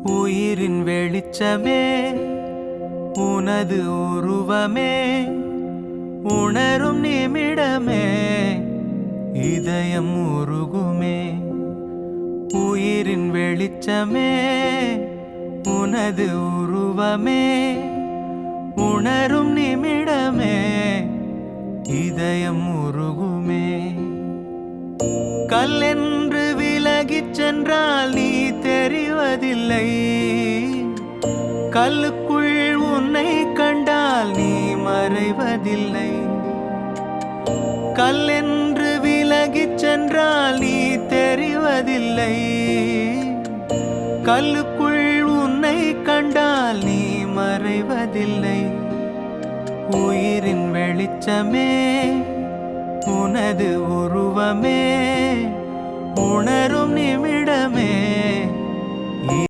உயிரின் வெளிச்சமே உனது உருவமே உணரும் நிமிடமே இதயம் உருகுமே. உயிரின் வெளிச்சமே உனது உருவமே உணரும் நிமிடமே இதயம் உருகுமே. கல்லென்று விலகிச் சென்றால் நீ தெரிவதில்லை, கல்லுக்குள் உன்னை கண்டால் நீ மறைவதில்லை. கல்லென்று விலகிச் சென்றால் நீ தெரிவதில்லை, கல்லுக்குள் உன்னை கண்டால் நீ மறைவதில்லை. உயிரின் வெளிச்சமே உனது உருவமே உணரும் நிமிடமே